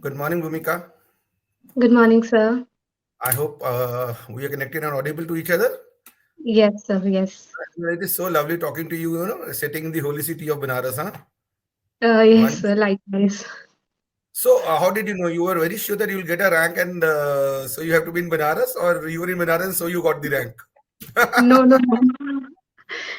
Good morning, Bhumika. Good morning, sir. I hope we are connected and audible to each other. Yes, sir. Yes. It is so lovely talking to you, sitting in the holy city of Banaras, huh? Yes, One. sir. Likewise. So, how did you know? You were very sure that you will get a rank, and so you have to be in Banaras, or you were in Banaras, so you got the rank. No, no, no.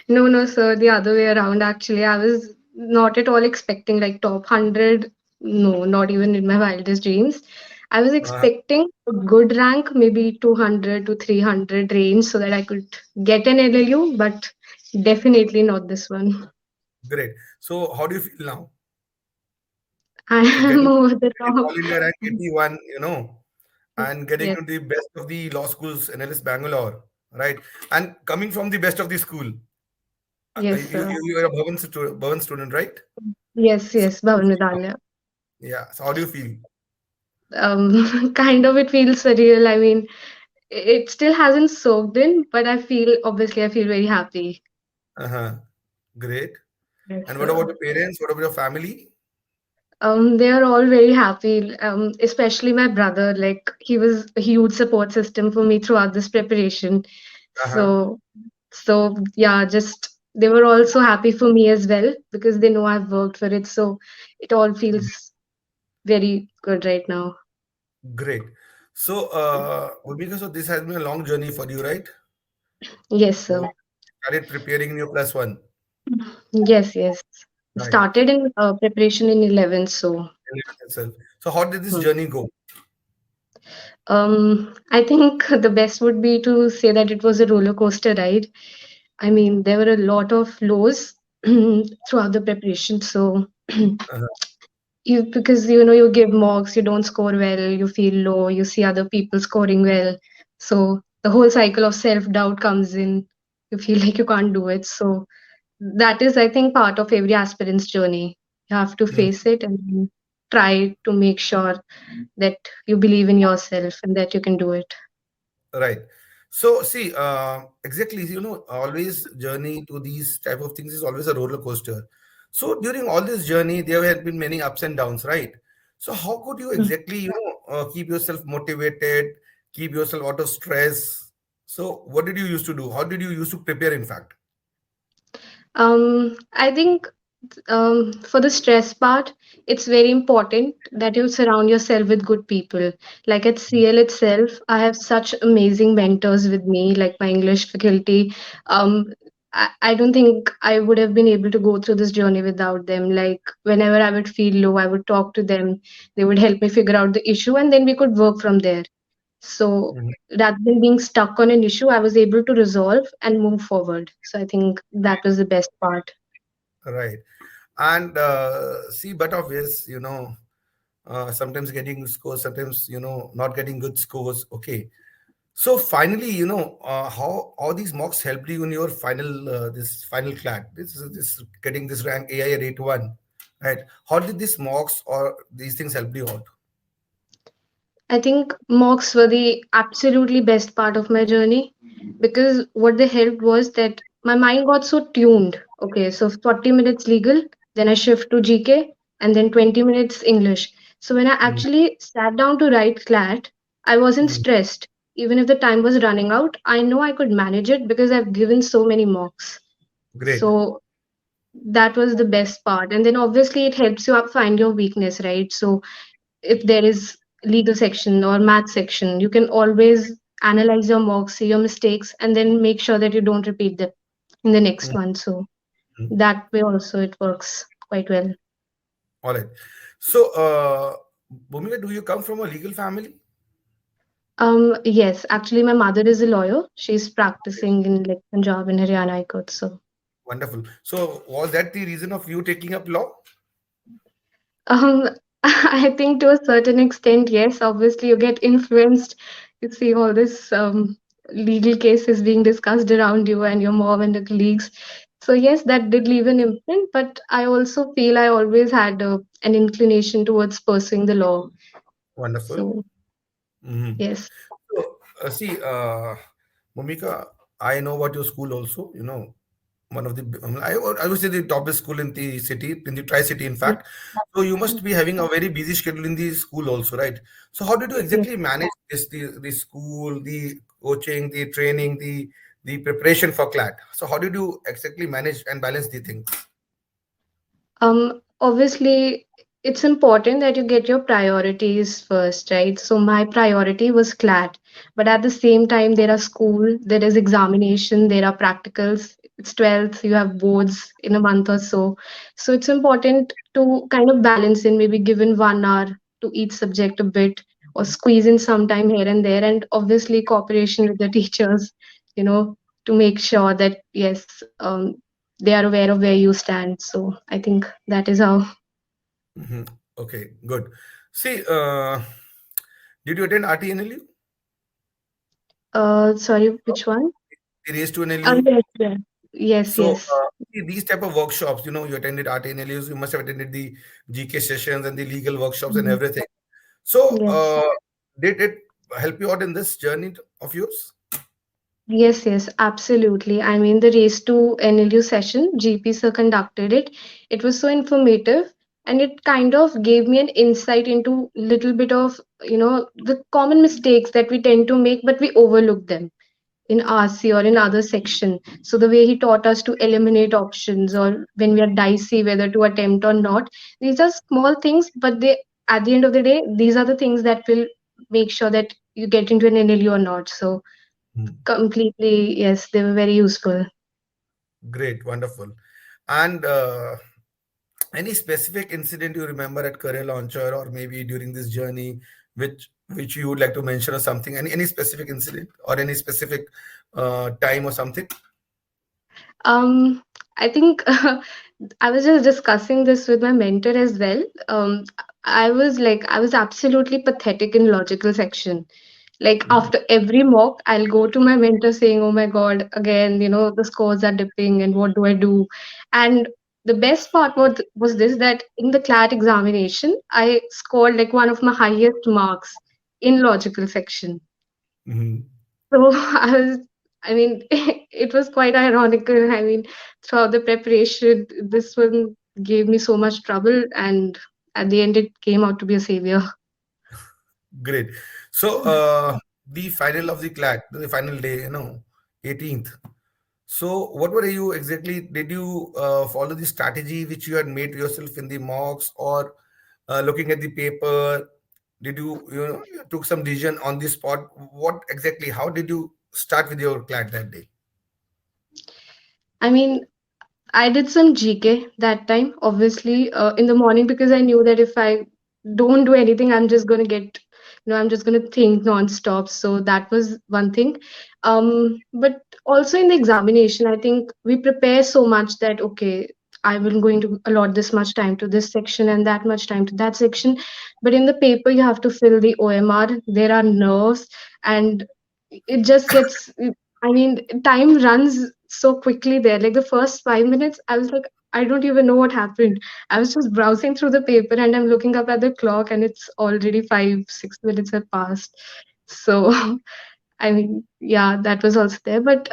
No, no, sir. The other way around, actually. I was not at all expecting like top 100. No, not even in my wildest dreams. I was Uh, expecting a good rank, maybe 200 to 300 range, so that I could get an LLU, but definitely not this one. Great. So, how do you feel now? I So, am over the getting top. all India rank 81, and getting Yes, to the best of the law schools, NLS Bangalore, right? And coming from the best of the school. yes, You, sir. you, you are a Bhavan student, right? Yes, So, yes. Bhavan Vidhalaya. yeah. So, how do you feel? Kind of it feels surreal. I mean, it still hasn't soaked in, but I feel very happy. Uh-huh. Great. Yes, And what about sir. your parents? What about your family? They are all very happy, especially my brother. Like, he was a huge support system for me throughout this preparation. Uh-huh. So yeah, just they were also happy for me as well because they know I've worked for it. So it all feels very good right now. Great. So, Bhumika, so this has been a long journey for you, right? Yes, So, sir. started preparing in your plus one, Yes, yes. right? Started in preparation in 11th, so. Itself. So, how did this Hmm. journey go? I think the best would be to say that it was a roller coaster ride. I mean, there were a lot of lows throughout the preparation. So, Uh-huh. because you give mocks, you don't score well, you feel low, you see other people scoring well. So, the whole cycle of self doubt comes in. You feel like you can't do it. So, that is, I think, part of every aspirant's journey. You have to Mhm. face it and try to make sure that you believe in yourself and that you can do it. Right. So, see, exactly, always journey to these type of things is always a roller coaster. So, during all this journey, there have been many ups and downs, right? So, how could you exactly, keep yourself motivated, keep yourself out of stress? So, what did you used to do? How did you used to prepare, in fact? I think for the stress part, it's very important that you surround yourself with good people. Like at CL itself, I have such amazing mentors with me, like my English faculty. Um, I don't think I would have been able to go through this journey without them. Like whenever I would feel low, I would talk to them. They would help me figure out the issue, and then we could work from there. So Mhm. rather than being stuck on an issue, I was able to resolve and move forward. So I think that was the best part. Right. And see, but obvious, sometimes getting scores, sometimes, not getting good scores. Okay. So finally, how all these mocks helped you in your final this final CLAT. This getting this rank AI at 81, right? How did these mocks or these things help you out? I think mocks were the absolutely best part of my journey because what they helped was that my mind got so tuned. Okay, so 40 minutes legal, then I shift to GK, and then 20 minutes English. So when I Mhm. actually sat down to write CLAT, I wasn't Mhm. stressed. Even if the time was running out, I know I could manage it because I've given so many mocks. Great. So that was the best part. And then obviously it helps you up find your weakness, right? So if there is legal section or math section, you can always analyze your mocks, see your mistakes, and then make sure that you don't repeat them in the next one. So Mhm. that way also it works quite well. All right. So, Bhumika, do you come from a legal family? Yes, actually my mother is a lawyer. She's practicing in like Punjab and Haryana High Court. So Wonderful. So, was that the reason of you taking up law? Um, I think to a certain extent, yes. Obviously, you get influenced. You see all this legal cases being discussed around you and your mom and the colleagues. So yes, that did leave an imprint. But I also feel I always had an inclination towards pursuing the law. Wonderful. So Mhm. yes. So, see, Bhumika, I know about your school also, one of the I would say the top school in the city, in the Tri City, in fact. So you must be having a very busy schedule in the school also, right? So how did you Yes. exactly manage this, the school, the coaching, the training, the preparation for CLAT? So how did you exactly manage and balance the things? Obviously, it's important that you get your priorities first, right? So my priority was CLAT, but at the same time, there are school, there is examination, there are practicals. It's 12th, you have boards in a month or so. So it's important to kind of balance in maybe given 1 hour to each subject a bit or squeeze in some time here and there. And obviously, cooperation with the teachers, you know, to make sure that, yes, they are aware of where you stand. So I think that is how. Mhm. Okay, good. See, did you attend RTNLU? Sorry, which one? The race to Oh, NLU? yes, yes, yes, So, yes, these type of workshops, you attended RTNLUs, you must have attended the GK sessions and the legal workshops and mhm, everything. So, yes. did it help you out in this journey of yours? Yes, yes, absolutely. I mean, the race to NLU session, GP sir conducted it. It was so informative, and it kind of gave me an insight into little bit of, the common mistakes that we tend to make, but we overlook them in RC or in other section. So the way he taught us to eliminate options or when we are dicey whether to attempt or not, these are small things, but they at the end of the day, these are the things that will make sure that you get into an NLU or not. So Hmm. completely, yes, they were very useful. Great, wonderful. And any specific incident you remember at career launcher or maybe during this journey, which you would like to mention or something? Any specific incident or any specific time or something? Um, I think I was just discussing this with my mentor as well. I was absolutely pathetic in logical section. Like Mhm. after every mock, I'll go to my mentor saying, "Oh my God, again, the scores are dipping, and what do I do?" And the best part was this that in the CLAT examination, I scored like one of my highest marks in logical section. Mhm. So I mean, it was quite ironical. I mean, throughout the preparation, this one gave me so much trouble, and at the end, it came out to be a savior. Great. So, the final of the CLAT, the final day, 18th. So, what were you exactly? Did you follow the strategy which you had made yourself in the mocks, or looking at the paper? Did you took some decision on the spot? What exactly? How did you start with your CLAT that day? I mean, I did some GK that time, obviously, in the morning because I knew that if I don't do anything, I'm just going to I'm just going to think nonstop. So that was one thing. But also in the examination, I think we prepare so much that, okay, I'm going to allot this much time to this section and that much time to that section. But in the paper, you have to fill the OMR. There are nerves, and it just gets, I mean, time runs so quickly there. Like the first 5 minutes, I was like, I don't even know what happened. I was just browsing through the paper and I'm looking up at the clock and it's already 5, 6 minutes have passed. So I mean, yeah, that was also there. But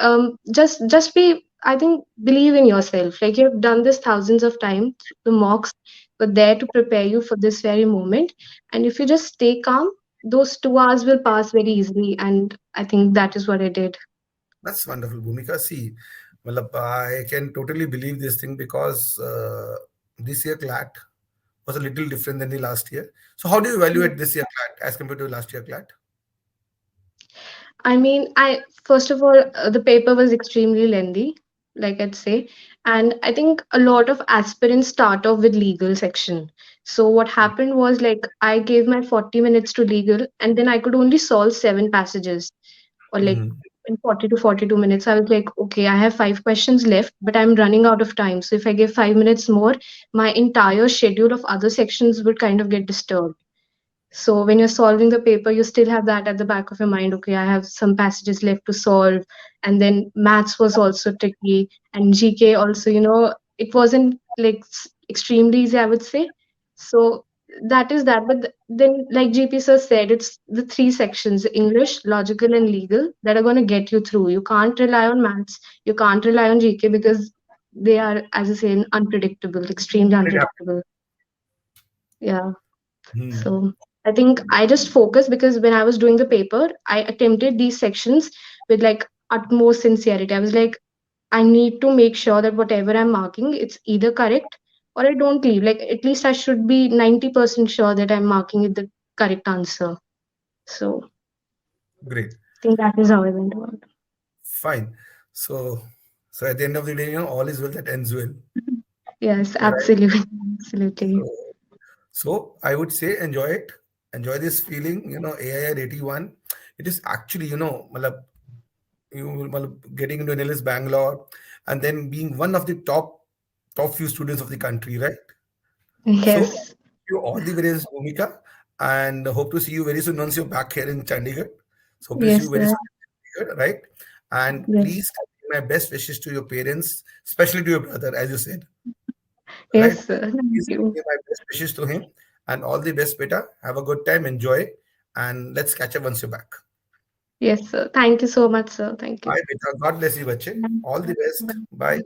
just be, I think, believe in yourself. Like you've done this thousands of times. The mocks were there to prepare you for this very moment. And if you just stay calm, those 2 hours will pass very easily. And I think that is what I did. That's wonderful, Bhumika. See, well, I can totally believe this thing because this year CLAT was a little different than the last year. So, how do you evaluate this year CLAT as compared to last year CLAT? I mean, I first of all, the paper was extremely lengthy, like I'd say, and I think a lot of aspirants start off with legal section. So what happened was like I gave my 40 minutes to legal, and then I could only solve 7 passages, or like Mhm. in 40 to 42 minutes. I was like, okay, I have 5 questions left, but I'm running out of time. So if I give 5 minutes more, my entire schedule of other sections would kind of get disturbed. So when you're solving the paper, you still have that at the back of your mind. Okay, I have some passages left to solve. And then maths was also tricky. And GK also, it wasn't like extremely easy, I would say. So that is that. But then, like GP sir said, it's the three sections: English, logical, and legal that are going to get you through. You can't rely on maths. You can't rely on GK because they are, as I say, unpredictable, extremely It happened. unpredictable. Yeah. Hmm. So I think I just focused because when I was doing the paper, I attempted these sections with like utmost sincerity. I was like, I need to make sure that whatever I'm marking, it's either correct or I don't leave. Like at least I should be 90% sure that I'm marking it the correct answer. So Great. I think that is how I went about. Fine. So, so at the end of the day, all is well that ends well. Yes, Right. absolutely. Absolutely. So, so I would say enjoy it. Enjoy this feeling. AI at 81. It is actually, malab, getting into NLS Bangalore and then being one of the top few students of the country, right? So, Yes. you all the very best, Bhumika, and hope to see you very soon once you're back here in Chandigarh. So, hope to see you Yes, very sir. soon in Chandigarh, right? And Yes. please convey my best wishes to your parents, especially to your brother, as you said, right? Yes, sir. Thank Please you. convey my best wishes to him, and all the best, beta. Have a good time, enjoy, and let's catch up once you're back. Yes, sir. Thank you so much, sir. Thank you. Bye, beta. God bless you, bache. Bye. All the best. Bye. Bye.